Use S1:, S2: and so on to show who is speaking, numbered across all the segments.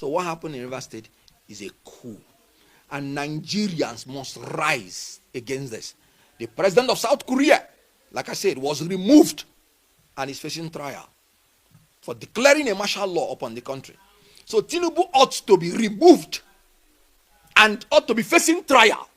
S1: So what happened in River State is a coup. And Nigerians must rise against this. The president of South Korea, like I said, was removed and is facing trial for declaring a martial law upon the country. So Tinubu ought to be removed and ought to be facing trial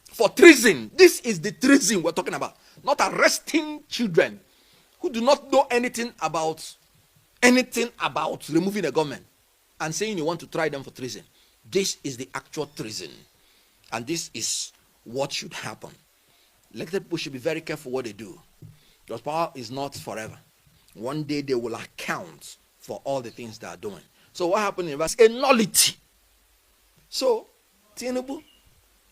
S1: for treason. This is the treason we're talking about, not arresting children who do not know anything about removing a government and saying you want to try them for treason. This is the actual treason, and this is what should happen. Elected people should be very careful what they do, because power is not forever. One day they will account for all the things they are doing. So what happened in a nullity. So Tinubu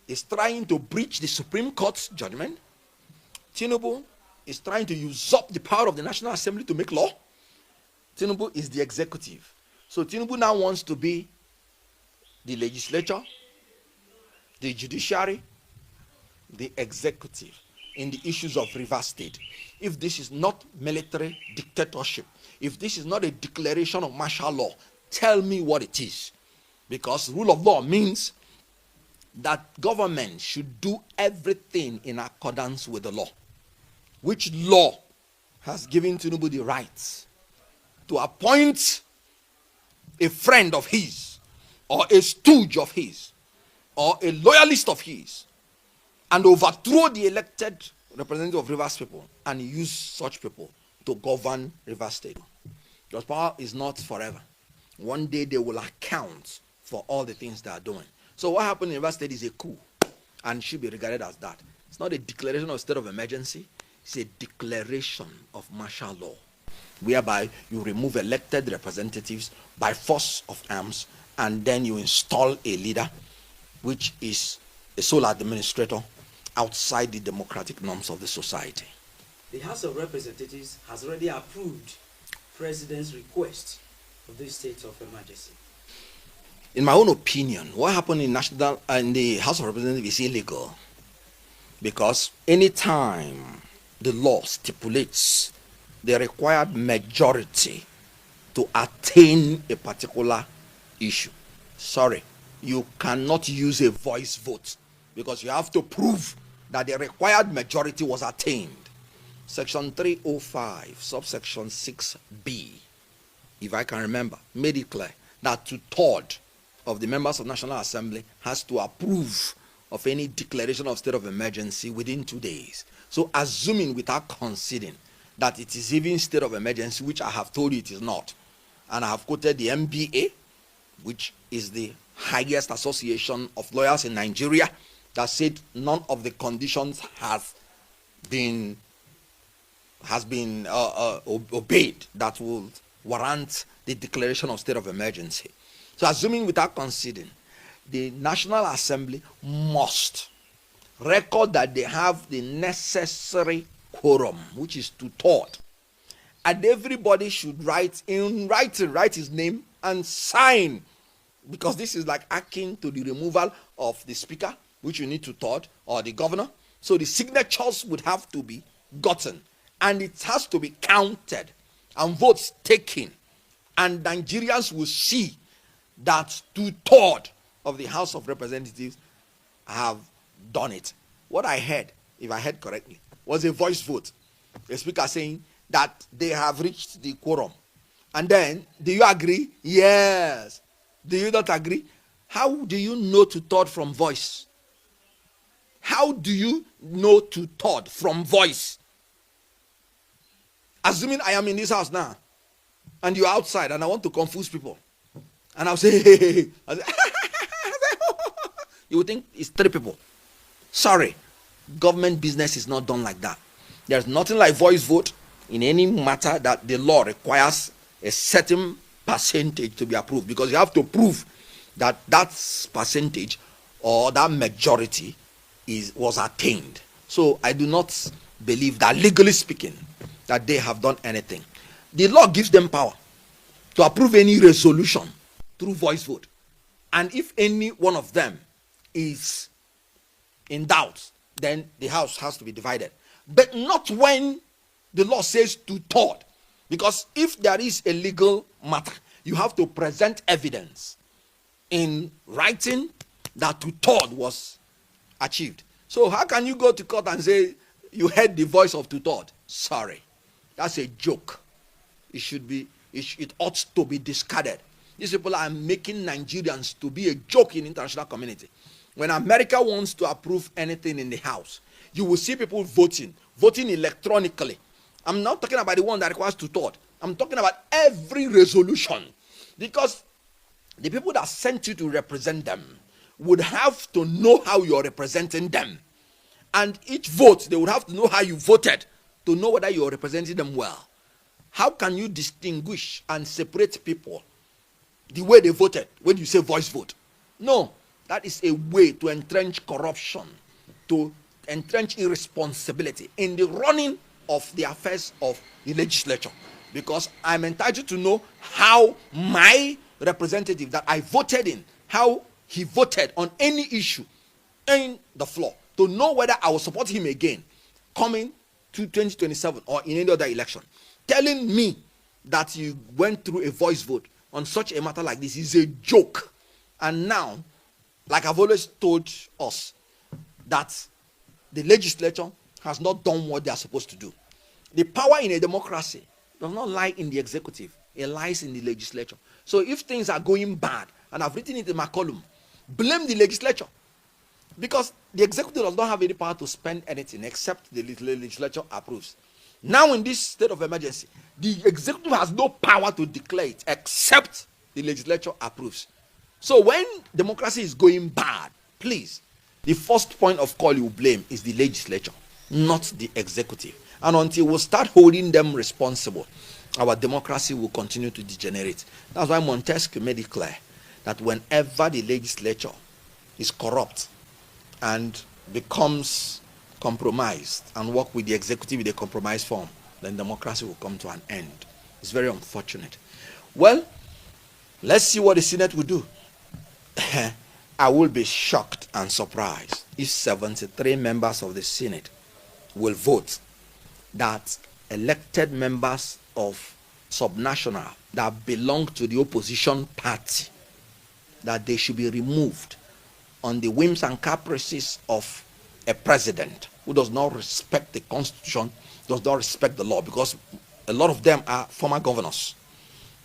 S1: is trying to breach the Supreme Court's judgment. Tinubu is trying to usurp the power of the National Assembly to make law. Tinubu is the executive. So Tinubu now wants to be the legislature, the judiciary, the executive in the issues of River State. If this is not military dictatorship, if this is not a declaration of martial law, tell me what it is. Because rule of law means that government should do everything in accordance with the law. Which law has given Tinubu the right to appoint a friend of his, or a stooge of his, or a loyalist of his, and overthrow the elected representative of Rivers people and use such people to govern Rivers State? Because power is not forever. One day they will account for all the things they are doing. So what happened in Rivers State is a coup, and should be regarded as that. It's not a declaration of state of emergency. It's a declaration of martial law, whereby you remove elected representatives by force of arms, and then you install a leader, which is a sole administrator outside the democratic norms of the society.
S2: The House of Representatives has already approved President's request for this state of emergency.
S1: In my own opinion, what happened in the House of Representatives is illegal, because anytime the law stipulates the required majority to attain a particular issue, sorry, you cannot use a voice vote, because you have to prove that the required majority was attained. Section 305, subsection 6b, if I can remember, made it clear that 2/3 of the members of National Assembly has to approve of any declaration of state of emergency within 2 days. So assuming, without conceding, that it is even state of emergency, which I have told you it is not, and I have quoted the MBA, which is the highest association of lawyers in Nigeria, that said none of the conditions has been obeyed that will warrant the declaration of state of emergency. So assuming, without conceding, the National Assembly must record that they have the necessary quorum, which is 2/3, and everybody should write his name and sign, because this is like akin to the removal of the speaker, which you need 2/3, or the governor. So the signatures would have to be gotten, and it has to be counted and votes taken, and Nigerians will see that 2/3 of the House of Representatives have done it. What I heard, if I heard correctly, was a voice vote. A speaker saying that they have reached the quorum. And then, do you agree? Yes. Do you not agree? How do you know 2/3 from voice? How do you know 2/3 from voice? Assuming I am in this house now, and you're outside, and I want to confuse people, and I'll say, hey. You would think it's 3 people. Sorry, government business is not done like that. There's nothing like voice vote in any matter that the law requires a certain percentage to be approved, because you have to prove that that percentage or that majority was attained. So I do not believe that, legally speaking, that they have done anything. The law gives them power to approve any resolution through voice vote, and if any one of them is in doubt, then the house has to be divided, but not when the law says 2/3, because if there is a legal matter, you have to present evidence in writing that 2/3 was achieved. So how can you go to court and say you heard the voice of 2/3? Sorry, that's a joke. It ought to be discarded. These people are making Nigerians to be a joke in international community. When America wants to approve anything in the House, you will see people voting electronically. I'm not talking about the one that requires 2/3. I'm talking about every resolution, because the people that sent you to represent them would have to know how you're representing them, and each vote they would have to know how you voted to know whether you're representing them well. How can you distinguish and separate people the way they voted when you say voice vote? No, that is a way to entrench corruption, to entrench irresponsibility in the running of the affairs of the legislature, because I'm entitled to know how my representative that I voted in, how he voted on any issue in the floor, to know whether I will support him again coming to 2027 or in any other election. Telling me that you went through a voice vote on such a matter like this is a joke. And now, like I've always told us, that the legislature has not done what they are supposed to do. The power in a democracy does not lie in the executive, it lies in the legislature. So if things are going bad, and I've written it in my column, blame the legislature, because the executive does not have any power to spend anything except the legislature approves. Now in this state of emergency, the executive has no power to declare it except the legislature approves. So when democracy is going bad, please, the first point of call you blame is the legislature, not the executive. And until we start holding them responsible, our democracy will continue to degenerate. That's why Montesquieu made it clear that whenever the legislature is corrupt and becomes compromised and work with the executive in a compromised form, then democracy will come to an end. It's very unfortunate. Well, let's see what the Senate will do. I will be shocked and surprised if 73 members of the Senate will vote that elected members of subnational that belong to the opposition party, that they should be removed on the whims and caprices of a president who does not respect the constitution, does not respect the law, because a lot of them are former governors.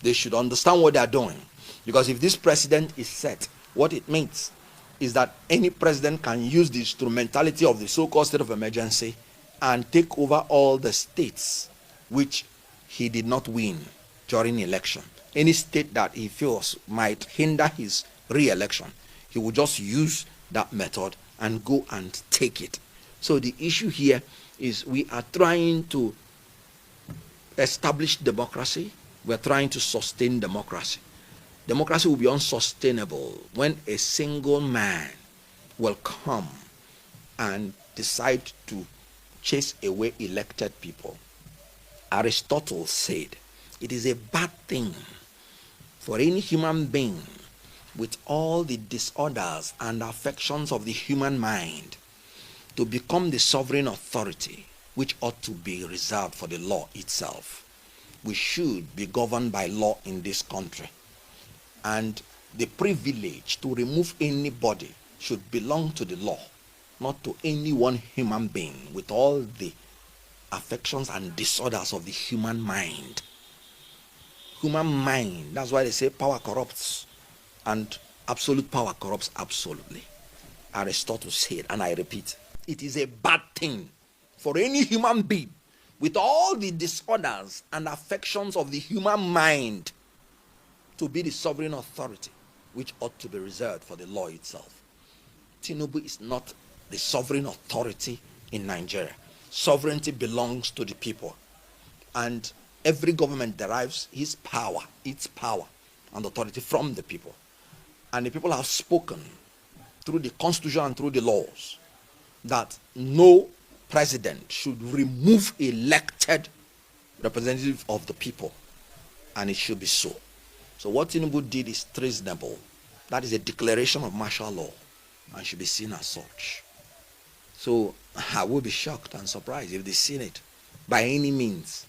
S1: They should understand what they are doing, because if this president is set, what it means is that any president can use the instrumentality of the so-called state of emergency and take over all the states which he did not win during election. Any state that he feels might hinder his re-election, he will just use that method and go and take it. So the issue here is we are trying to establish democracy. We are trying to sustain democracy. Democracy will be unsustainable when a single man will come and decide to chase away elected people. Aristotle said, it is a bad thing for any human being with all the disorders and affections of the human mind to become the sovereign authority which ought to be reserved for the law itself. We should be governed by law in this country, and the privilege to remove anybody should belong to the law, not to any one human being with all the affections and disorders of the human mind. Human mind, that's why they say power corrupts, and absolute power corrupts absolutely. Aristotle said, and I repeat, it is a bad thing for any human being with all the disorders and affections of the human mind to be the sovereign authority which ought to be reserved for the law itself. Tinubu is not the sovereign authority in Nigeria. Sovereignty belongs to the people, and every government derives its power and authority from the people. And the people have spoken through the constitution and through the laws that no president should remove elected representative of the people, and it should be so. So what Tinubu did is treasonable. That is a declaration of martial law and should be seen as such. So I will be shocked and surprised if the Senate by any means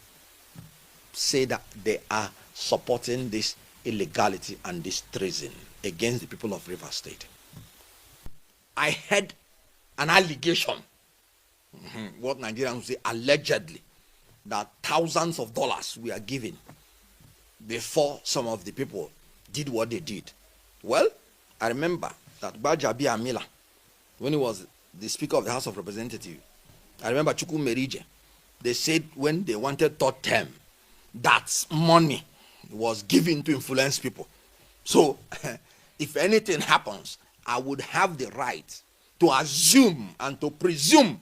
S1: say that they are supporting this illegality and this treason. against the people of Rivers State. I had an allegation, what Nigerians would say allegedly, that thousands of dollars were given before some of the people did what they did. Well, I remember that Bajabi Amila, when he was the Speaker of the House of Representatives, I remember Chukwu Merije, they said when they wanted third term, that money was given to influence people. So, if anything happens, I would have the right to assume and to presume